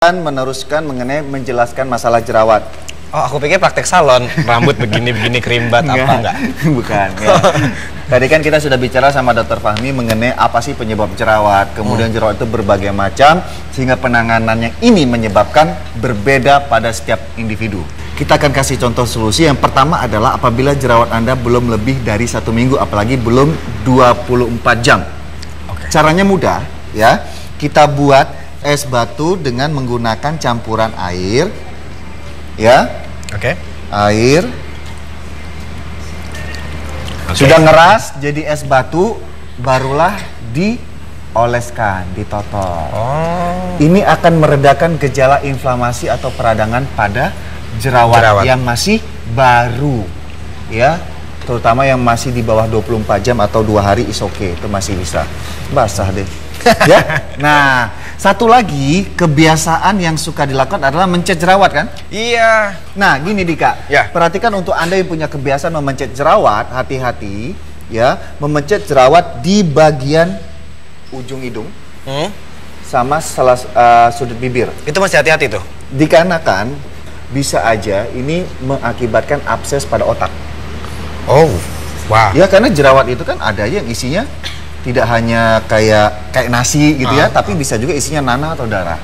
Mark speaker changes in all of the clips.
Speaker 1: Meneruskan mengenai menjelaskan masalah jerawat.
Speaker 2: Oh, aku pikir praktek salon, rambut begini-begini kerimbat apa enggak?
Speaker 1: Bukan. Ya. Tadi kan kita sudah bicara sama Dr. Fahmi mengenai apa sih penyebab jerawat. Kemudian jerawat itu berbagai macam sehingga penanganannya ini menyebabkan berbeda pada setiap individu. Kita akan kasih contoh solusi. Yang pertama adalah apabila jerawat Anda belum lebih dari 1 minggu, apalagi belum 24 jam. Caranya mudah, ya. Kita buat es batu dengan menggunakan campuran air, ya. Air. Sudah ngeras jadi es batu, barulah dioleskan, ditotol. Ini akan meredakan gejala inflamasi atau peradangan pada jerawat yang masih baru, ya. Terutama yang masih di bawah 24 jam atau 2 hari is okay, itu masih bisa. Basah deh. Ya. Nah, satu lagi kebiasaan yang suka dilakukan adalah mencet jerawat, kan?
Speaker 2: Iya.
Speaker 1: Nah, gini Dika,
Speaker 2: ya.
Speaker 1: Perhatikan untuk Anda yang punya kebiasaan memencet jerawat, hati-hati ya, memencet jerawat di bagian ujung hidung sama sudut bibir.
Speaker 2: Itu masih hati-hati tuh.
Speaker 1: Dikarenakan bisa aja ini mengakibatkan abses pada otak.
Speaker 2: Oh, wah.
Speaker 1: Ya, karena jerawat itu kan ada yang isinya tidak hanya kayak nasi gitu ya, tapi bisa juga isinya nanah atau darah.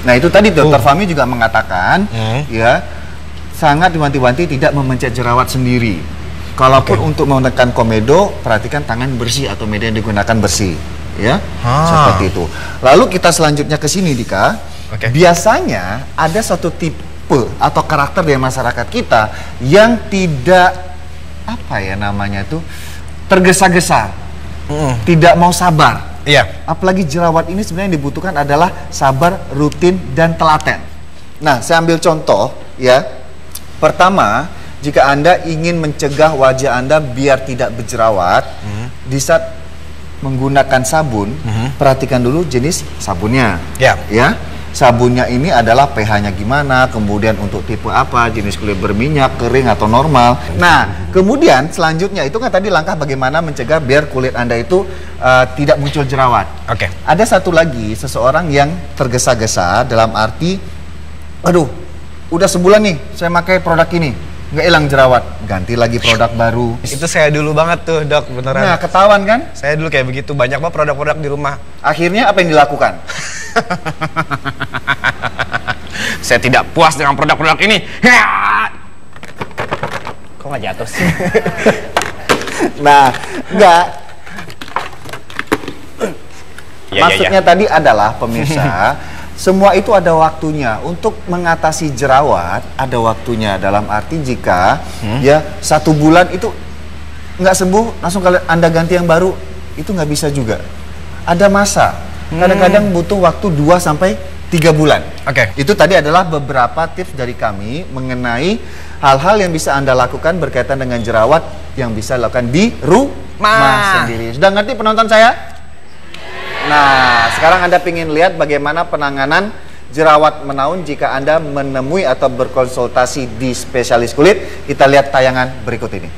Speaker 1: Nah, itu tadi Dr. Fahmi juga mengatakan, ya, sangat diwanti-wanti tidak memencet jerawat sendiri. Kalaupun untuk menekan komedo, perhatikan tangan bersih atau media yang digunakan bersih, ya, seperti itu. Lalu kita selanjutnya ke sini, Dika. Biasanya ada satu tipe atau karakter dari masyarakat kita yang tidak, apa ya namanya itu, tergesa-gesa. Tidak mau sabar.
Speaker 2: Iya.
Speaker 1: Apalagi jerawat ini sebenarnya yang dibutuhkan adalah sabar, rutin, dan telaten. Nah, saya ambil contoh ya. Pertama, jika Anda ingin mencegah wajah Anda biar tidak berjerawat, di saat menggunakan sabun, perhatikan dulu jenis sabunnya. Ya. Sabunnya ini adalah pH-nya gimana, kemudian untuk tipe apa, jenis kulit berminyak, kering atau normal. Nah, kemudian selanjutnya itu kan tadi langkah bagaimana mencegah biar kulit Anda itu tidak muncul jerawat. Ada satu lagi, seseorang yang tergesa-gesa dalam arti, aduh, udah sebulan nih saya pakai produk ini, nggak hilang jerawat, ganti lagi produk baru.
Speaker 2: Itu saya dulu banget tuh, Dok, beneran.
Speaker 1: Nah, ketahuan kan?
Speaker 2: Saya dulu kayak begitu, banyak banget produk-produk di rumah.
Speaker 1: Akhirnya apa yang dilakukan?
Speaker 2: Saya tidak puas dengan produk-produk ini. Kok nggak jatuh sih?
Speaker 1: Nah, enggak. Maksudnya tadi adalah pemirsa, semua itu ada waktunya. Untuk mengatasi jerawat ada waktunya. Dalam arti jika ya 1 bulan itu nggak sembuh, langsung kalau Anda ganti yang baru, itu nggak bisa juga. Ada masa. Kadang-kadang butuh waktu 2 sampai 3 bulan. Itu tadi adalah beberapa tips dari kami mengenai hal-hal yang bisa Anda lakukan berkaitan dengan jerawat yang bisa dilakukan di rumah sendiri. Sudah ngerti penonton saya? Nah, sekarang Anda ingin lihat bagaimana penanganan jerawat menaun jika Anda menemui atau berkonsultasi di spesialis kulit. Kita lihat tayangan berikut ini.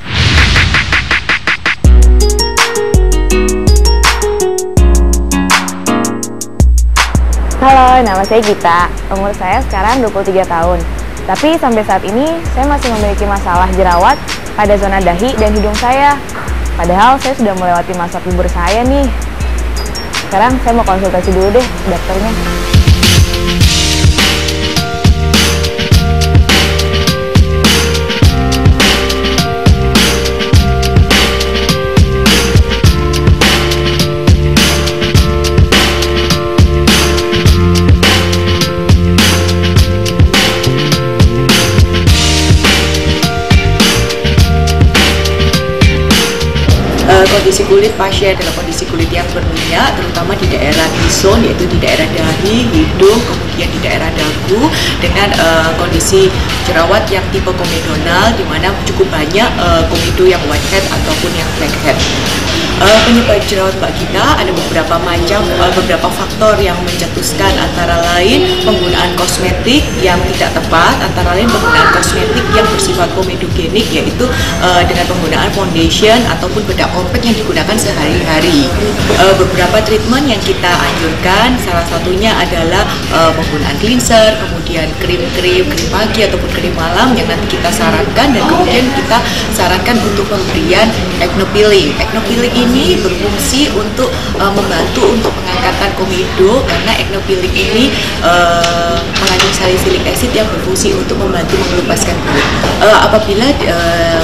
Speaker 3: Halo, nama saya Gita. Umur saya sekarang 23 tahun. Tapi sampai saat ini saya masih memiliki masalah jerawat pada zona dahi dan hidung saya. Padahal saya sudah melewati masa puber saya nih. Sekarang saya mau konsultasi dulu deh dokternya.
Speaker 4: Kondisi kulit pasien adalah kondisi kulit yang berminyak, terutama di daerah T-zone, yaitu di daerah dahi, hidung, kemudian di daerah dagu, dengan kondisi jerawat yang tipe komedonal, di mana cukup banyak komedo yang whitehead ataupun yang blackhead. Penyebab jerawat Mbak Gita ada beberapa faktor yang mencetuskan, antara lain penggunaan penggunaan kosmetik yang tidak tepat, antara lain penggunaan kosmetik yang bersifat komedogenik, yaitu dengan penggunaan foundation ataupun bedak compact yang digunakan sehari-hari. Beberapa treatment yang kita anjurkan, salah satunya adalah penggunaan cleanser, kemudian krim pagi ataupun krim malam yang nanti kita sarankan, dan kemudian kita sarankan untuk pemberian acne peeling. Acne peeling ini berfungsi untuk membantu untuk pengangkatan komedo, karena acne peeling ini mengandung salicylic acid yang berfungsi untuk membantu mengelupaskan kulit. Apabila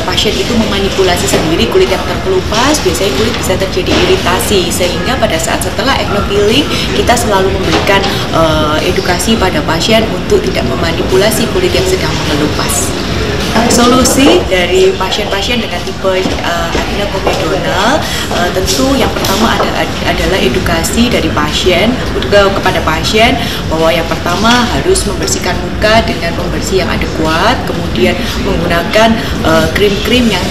Speaker 4: pasien itu memanipulasi sendiri kulit yang terkelupas, biasanya kulit bisa terjadi iritasi, sehingga pada saat setelah acne peeling kita selalu memberikan edukasi pada pasien untuk tidak memanipulasi kulit yang sedang mengelupas. Solusi dari pasien-pasien dengan tipe acne komedonal, tentu yang pertama adalah edukasi dari pasien kepada pasien, bahwa yang pertama harus membersihkan muka dengan pembersih yang adekuat, kemudian menggunakan krim-krim yang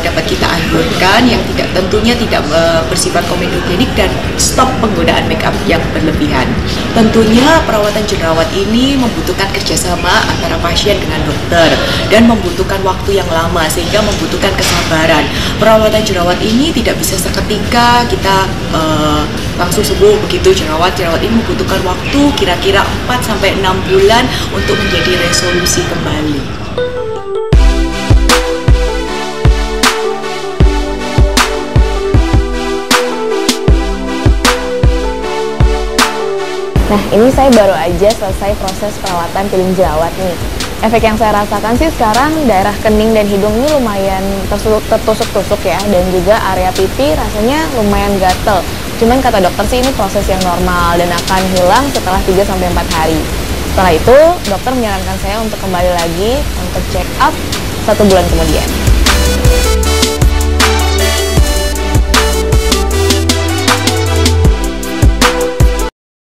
Speaker 4: dapat kita anjurkan, yang tentunya tidak bersifat komedogenik, dan stop penggunaan makeup yang berlebihan. Tentunya perawatan jerawat ini membutuhkan kerjasama antara pasien dengan dokter dan membutuhkan waktu yang lama, sehingga membutuhkan kesabaran. Perawatan jerawat ini tidak bisa seketika kita langsung sembuh begitu. Jerawat ini membutuhkan waktu kira-kira 4-6 bulan untuk menjadi resolusi kembali.
Speaker 3: Nah, ini saya baru aja selesai proses perawatan peeling jerawat nih. Efek yang saya rasakan sih sekarang daerah kening dan hidung ini lumayan tertusuk-tusuk ya, dan juga area pipi rasanya lumayan gatel. Cuman kata dokter sih ini proses yang normal dan akan hilang setelah 3-4 hari. Setelah itu, dokter menyarankan saya untuk kembali lagi untuk check up 1 bulan kemudian.